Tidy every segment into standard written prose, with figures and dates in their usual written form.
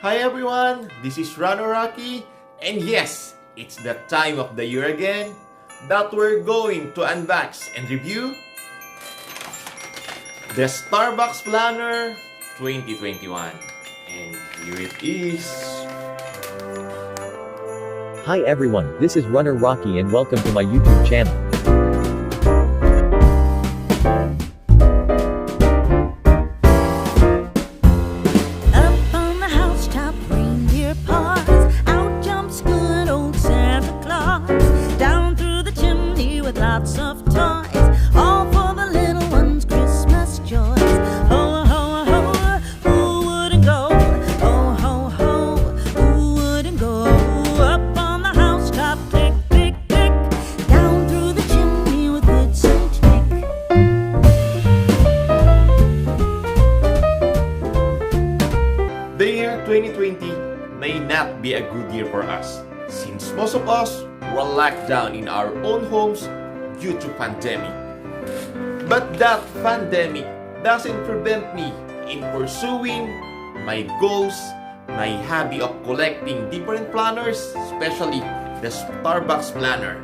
Hi everyone, this is Rocky, and yes, it's that time of the year again that we're going to unbox and review the Starbucks Planner 2021. And here it is. Hi everyone, this is Runner Rocky and welcome to my YouTube channel. Up on the housetop, reindeer paws, out jumps good old Santa Claus, down through the chimney with lots of toys, all for the little ones' Christmas joys. Ho, ho, ho, who wouldn't go? Ho, ho, ho, who wouldn't go? Up on the housetop, click, click, click, down through the chimney with good Saint Nick. The year 2020 may not be a good year for us since most of us were locked down in our own homes due to pandemic. But that pandemic doesn't prevent me in pursuing my goals, my hobby of collecting different planners, especially the Starbucks planner.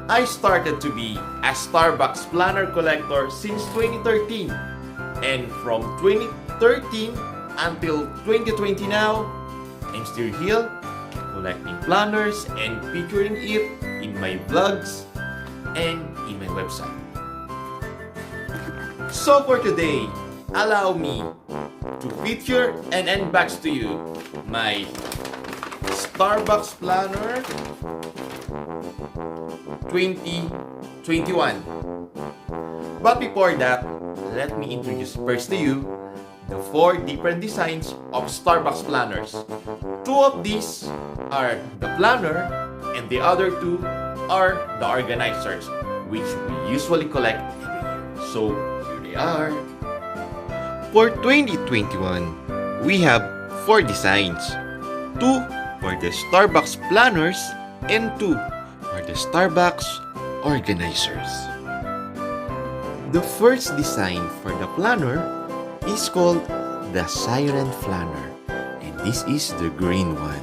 I started to be a Starbucks planner collector since 2013, and from 2013 until 2020 now, I'm still here collecting planners and featuring it in my vlogs and in my website. So for today, allow me to feature and unbox to you my Starbucks Planner 2021. But before that, let me introduce first to you the 4 different designs of Starbucks planners. 2 of these are the planner and the other 2 are the organizers, which we usually collect every year. So here they are. For 2021, we have 4 designs. 2 for the Starbucks planners and 2 for the Starbucks organizers. The first design for the planner is called the Siren Planner, and this is the green one.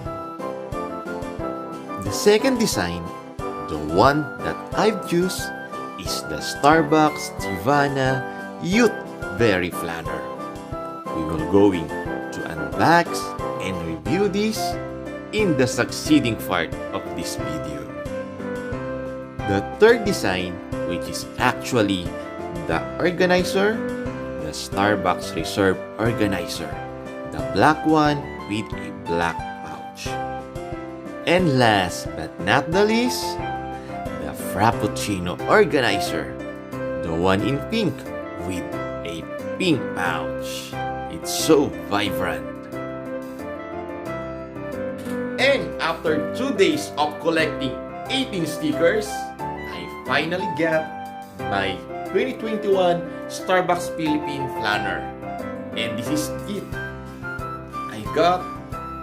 The second design, the one that I've chosen, is the Starbucks Tivana Youth Berry Planner. We will going to unbox and review this in the succeeding part of this video. The third design, which is actually the organizer, the Starbucks Reserve Organizer, the black one with a black pouch. And last but not the least, the Frappuccino Organizer, the one in pink with a pink pouch. It's so vibrant. And after 2 days of collecting 18 stickers, I finally got my 2021 Starbucks Philippine Planner. And this is it. I got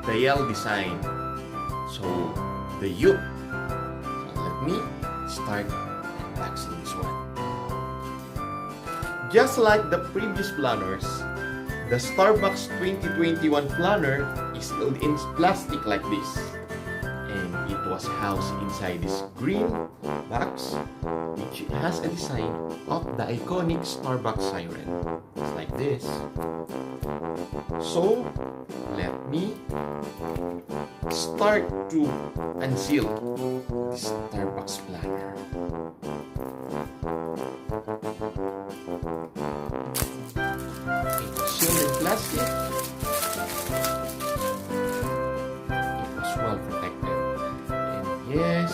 the L design. So, the youth. So, let me start unboxing this one. Just like the previous planners, the Starbucks 2021 planner is filled in plastic like this. And it was housed inside this green box, which has a design of the iconic Starbucks siren. It's like this. So, let me start to unseal this Starbucks planner. It was sealed in plastic. It was well protected. And yes,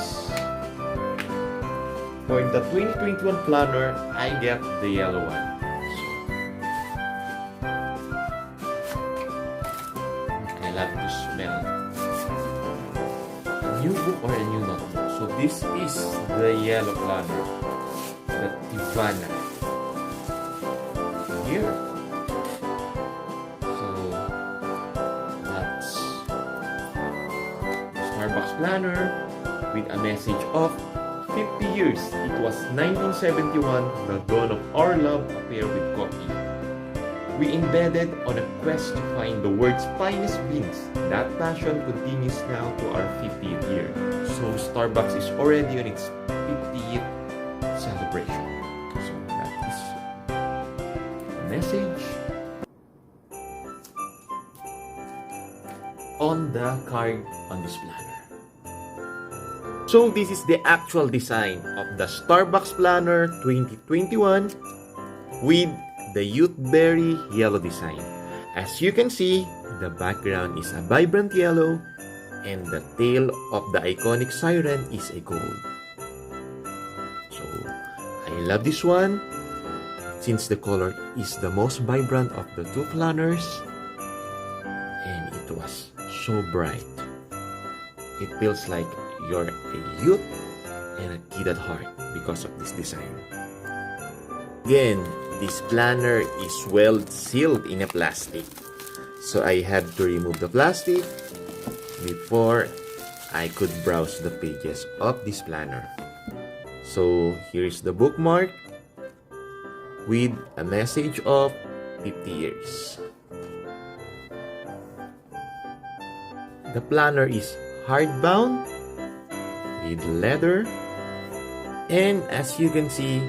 for the 2021 planner, I get the yellow one. So, I love to smell a new book or a new notebook. So this is the yellow planner, the Tivana. Here. So that's Starbucks planner with a message of 50 years. It was 1971, the dawn of our love affair with coffee. We embedded on a quest to find the world's finest beans. That passion continues now to our 50th year. So Starbucks is already on its 50th celebration. So that is a message on the card on this planner. So this is the actual design of the Starbucks Planner 2021 with the Youth Berry yellow design. As you can see, the background is a vibrant yellow and the tail of the iconic siren is a gold. So I love this one since the color is the most vibrant of the two planners and it was so bright. It feels like you're a youth and a kid at heart because of this design. Again, this planner is well sealed in a plastic. So I had to remove the plastic before I could browse the pages of this planner. So here's the bookmark with a message of 50 years. The planner is hardbound with leather, and as you can see,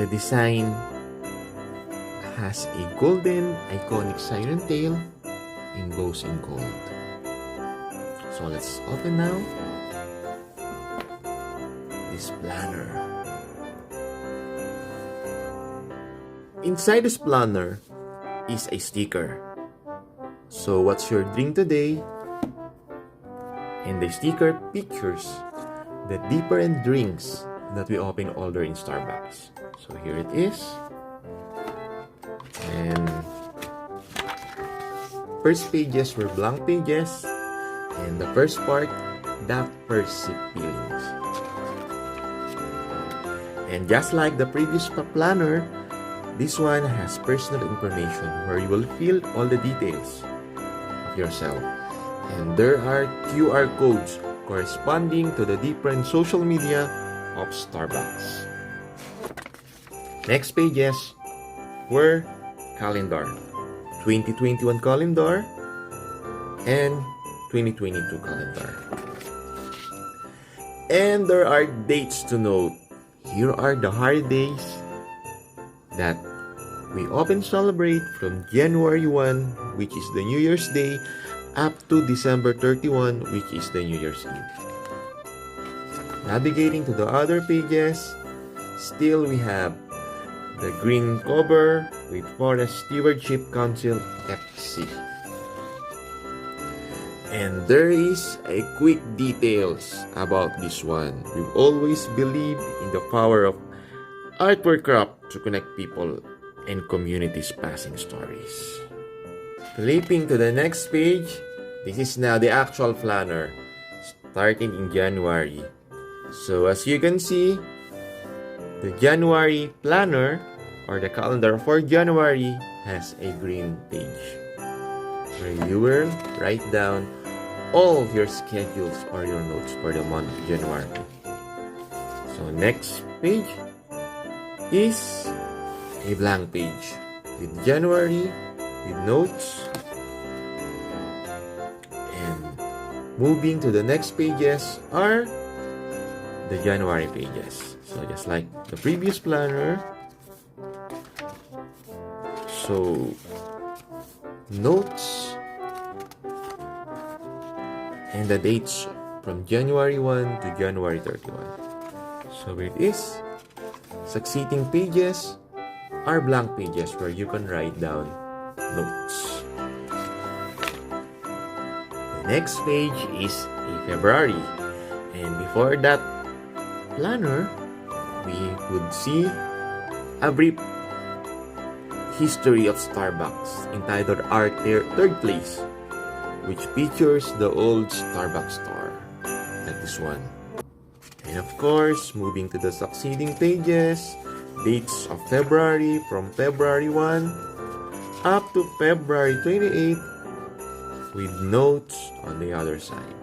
the design has a golden iconic siren tail embossed in gold. So let's open now this planner. Inside this planner is a sticker. So what's your drink today? And the sticker pictures the different drinks that we often order in Starbucks. So here it is. And first pages were blank pages. And the first part, the first sip feelings. And just like the previous planner, this one has personal information where you will fill all the details of yourself. And there are QR codes corresponding to the different social media of Starbucks. Next pages were calendar, 2021 calendar and 2022 calendar. And there are dates to note. Here are the holidays that we often celebrate from January 1, which is the New Year's Day, up to December 31, which is the New Year's Eve. Navigating to the other pages, still we have the green cover with Forest Stewardship Council FC. And there is a quick details about this one. We've always believed in the power of artwork craft to connect people and communities passing stories. Flipping to the next page, this is now the actual planner starting in January. So as you can see, the January planner or the calendar for January has a green page where you will write down all your schedules or your notes for the month of January. So next page is a blank page with January with notes. And moving to the next pages are the January pages. So just like the previous planner, so notes and the dates from January 1 to January 31. So it is. Succeeding pages are blank pages where you can write down notes. The next page is a February. And before that planner, we would see a brief history of Starbucks entitled Our Third Place, which features the old Starbucks store, like this one. And of course, moving to the succeeding pages, dates of February from February 1 up to February 28 with notes on the other side.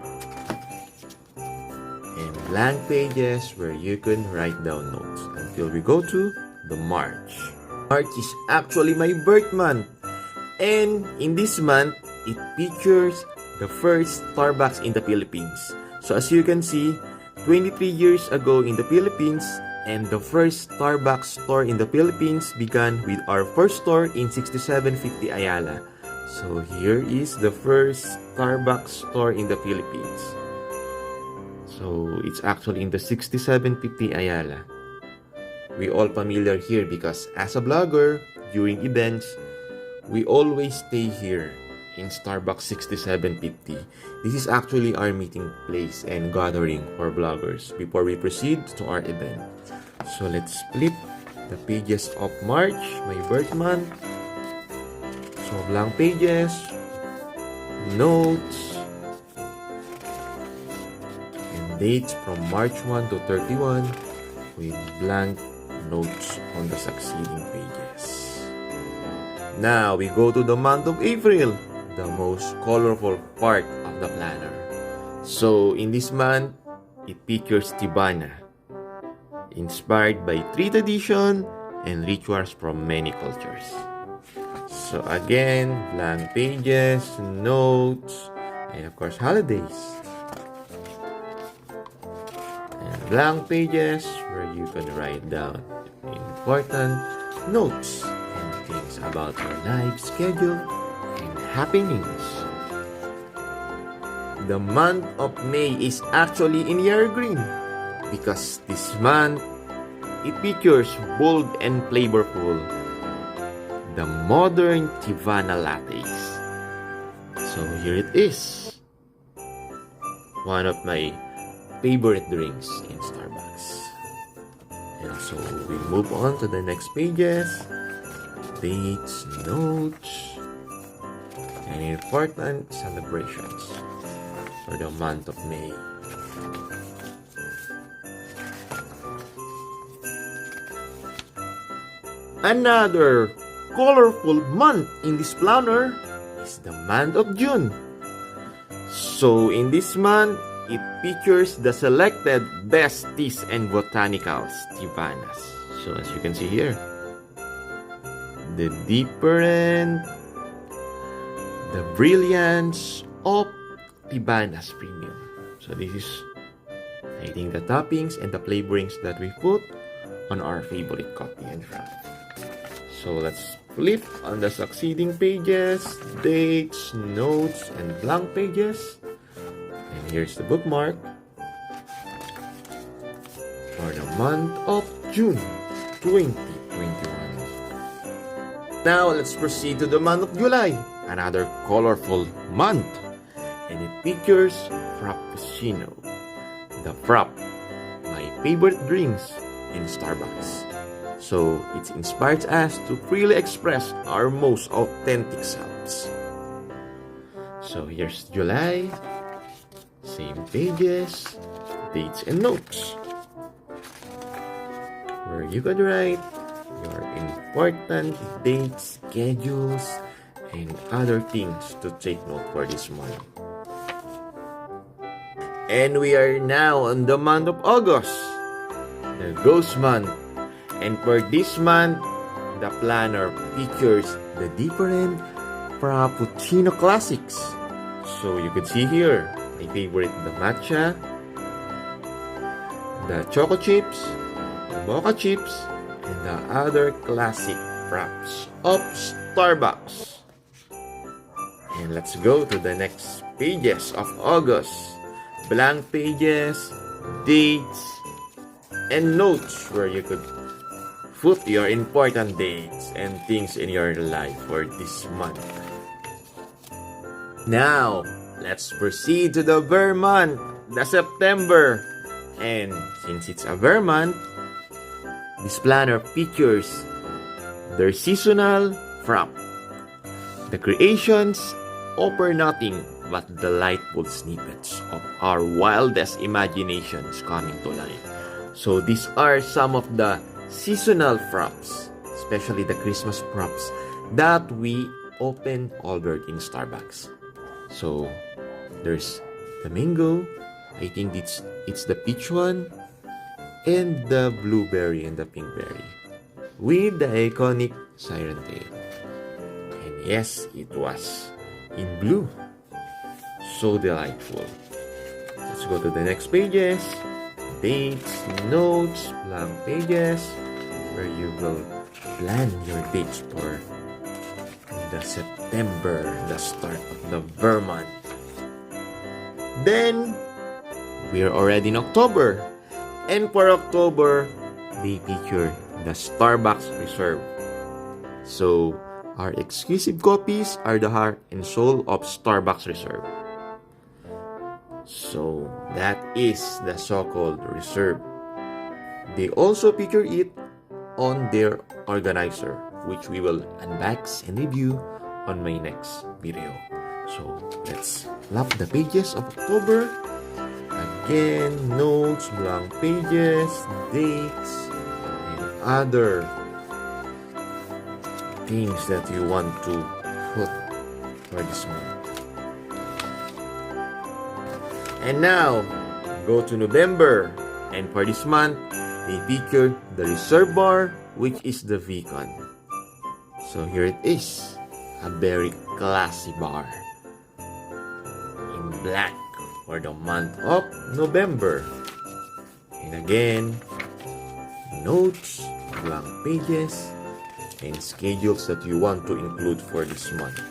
And blank pages where you can write down notes until we go to the March. March is actually my birth month. And in this month, it features the first Starbucks in the Philippines. So as you can see, 23 years ago in the Philippines, and the first Starbucks store in the Philippines began with our first store in 6750 Ayala. So here is the first Starbucks store in the Philippines. So it's actually in the 6750 Ayala. We all familiar here because as a vlogger, during events, we always stay here in Starbucks 6750. This is actually our meeting place and gathering for vloggers before we proceed to our event. So let's flip the pages of March, my birth month. So blank pages, notes, and dates from March 1 to 31 with blank notes on the succeeding pages. Now we go to the month of April, the most colorful part of the planner. So in this month, it features Tibana, inspired by tree tradition and rituals from many cultures. So again, blank pages, notes, and of course holidays. And blank pages where you can write down important notes and things about your life schedule and happenings. The month of May is actually in yellow green because this month it features bold and flavorful the modern Tivana lattes. So here it is, one of my favorite drinks in Starbucks. And so we move on to the next pages, dates, notes, and important celebrations for the month of May. Another colorful month in this planner is the month of June. So in this month, it features the selected best teas and botanicals, Tivanas. So as you can see here, the different, the brilliance of Tivanas Premium. So this is, I think, the toppings and the flavorings that we put on our favorite coffee and frap. So let's flip on the succeeding pages, dates, notes, and blank pages. And here's the bookmark for the month of June 2021. Now let's proceed to the month of July, another colorful month. And it features Frappuccino, the Frap, my favorite drinks in Starbucks. So it inspires us to freely express our most authentic selves. So here's July, same pages, dates and notes, where you can write your important dates, schedules, and other things to take note for this month. And we are now on the month of August, the Ghost Month. And for this month, the planner features the different Frappuccino classics. So you can see here, my favorite, the matcha, the choco chips, the mocha chips, and the other classic fraps of Starbucks. And let's go to the next pages of August. Blank pages, dates, and notes where you could put your important dates and things in your life for this month. Now, let's proceed to the bear month, the September. And since it's a bear month, this planner features their seasonal frap. The creations offer nothing but delightful snippets of our wildest imaginations coming to life. So these are some of the seasonal fraps, especially the Christmas fraps that we open ordered in Starbucks. So there's the mango, I think it's the peach one, and the blueberry and the pinkberry. with the iconic siren tail. And yes, it was in blue. So delightful. Let's go to the next pages. Dates, notes, blank pages, where you will plan your dates for the September, the start of the Vermont. Then, we're already in October. And for October, they feature the Starbucks Reserve. So, our exclusive copies are the heart and soul of Starbucks Reserve. So, that is the so-called Reserve. They also feature it on their organizer, which we will unbox and review on my next video. So, let's flap the pages of October. Again, notes, blank pages, dates, and other things that you want to put for this month. And now, go to November. And for this month, they feature the Reserve Bar, which is the Vicon. So here it is, a very classy bar in black for the month of November. And again, notes, blank pages, and schedules that you want to include for this month.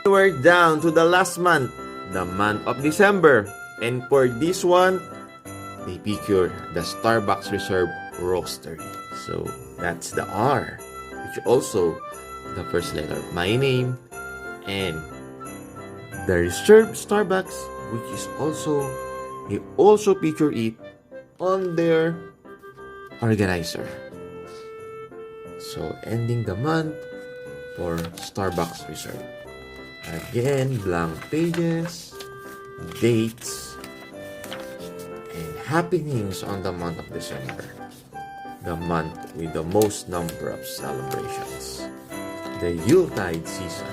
We're down to the last month, the month of December. And for this one, they feature the Starbucks Reserve Roastery. So that's the R, which also the first letter of my name, and the Reserve Starbucks, which is also, they also feature it on their organizer. So ending the month for Starbucks Reserve. Again, blank pages, dates, and happenings on the month of December. The month with the most number of celebrations. The Yuletide season.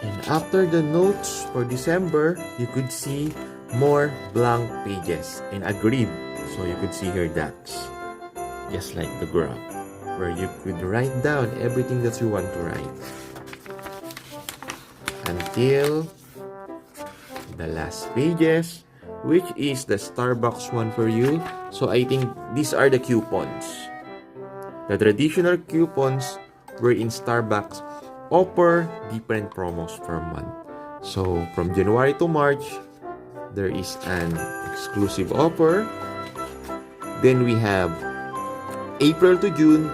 And after the notes for December, you could see more blank pages and a grid. So you could see here dots. Just like the graph, where you could write down everything that you want to write. Until the last pages, which is the Starbucks one for you. So I think these are the coupons. The traditional coupons were in Starbucks offer different promos per month. So from January to March, there is an exclusive offer. Then we have April to June,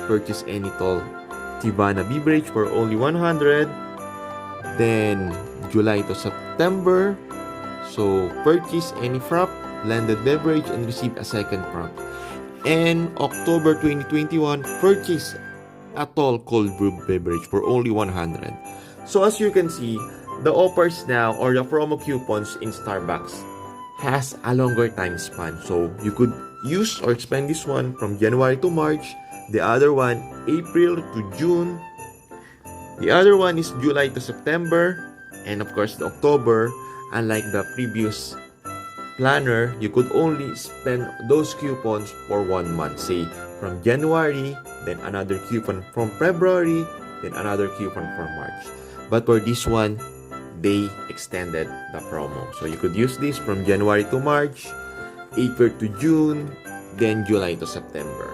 purchase any tall Tivana beverage for only 100. Then July to September, so purchase any frap, blended beverage, and receive a second frap. And October 2021, purchase a tall cold brew beverage for only 100. So as you can see, the offers now or the promo coupons in Starbucks has a longer time span. So you could use or spend this one from January to March. The other one, April to June. The other one is July to September. And of course, the October, unlike the previous planner, you could only spend those coupons for 1 month. Say, from January, then another coupon from February, then another coupon for March. But for this one, they extended the promo. So you could use this from January to March, April to June, then July to September.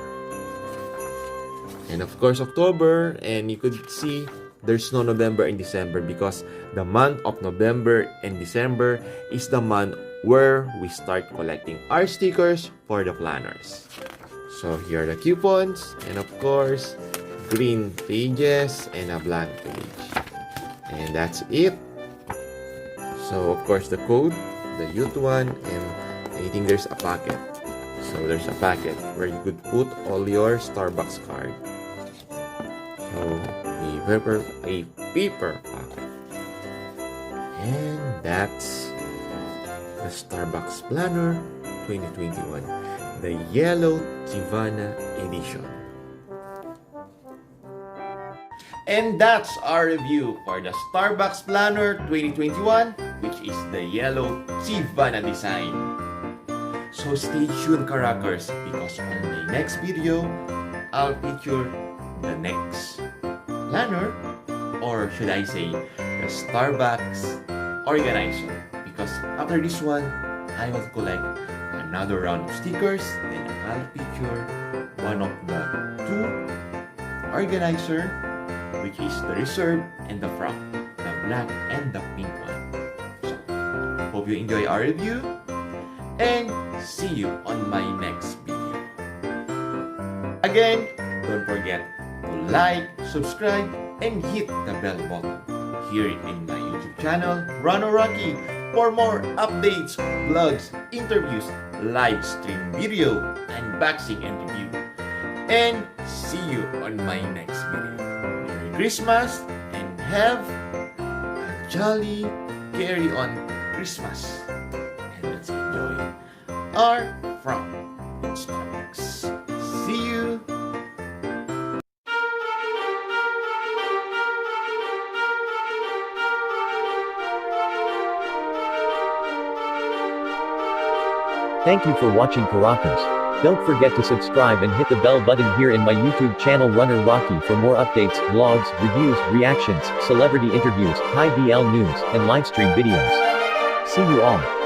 And of course, October, and you could see there's no November and December because the month of November and December is the month where we start collecting our stickers for the planners. So here are the coupons, and of course, green pages and a blank page. And that's it. So of course, the code, the youth one, and I think there's a packet. So there's a packet where you could put all your Starbucks card. So a paper packet. And that's the Starbucks Planner 2021, the Yellow Tivana Edition. And that's our review for the Starbucks Planner 2021, which is the yellow Tivana design. So stay tuned, karockers, because on my next video, I'll feature the next planner, or should I say, the Starbucks organizer. Because after this one, I will collect another round of stickers, then I'll feature one of the two organizer, which is the reserve and the front, the black and the pink one. So, hope you enjoy our review, and see you on my next video. Again, don't forget to like, subscribe, and hit the bell button here in my YouTube channel, Runner Rocky, for more updates, vlogs, interviews, live stream video, unboxing and review. And see you on my next video. Merry Christmas and have a jolly carry on Christmas. And let's enjoy our from Starbucks. See you. Thank you for watching karockers. Don't forget to subscribe and hit the bell button here in my YouTube channel Runner Rocky for more updates, vlogs, reviews, reactions, celebrity interviews, high BL news, and livestream videos. See you all.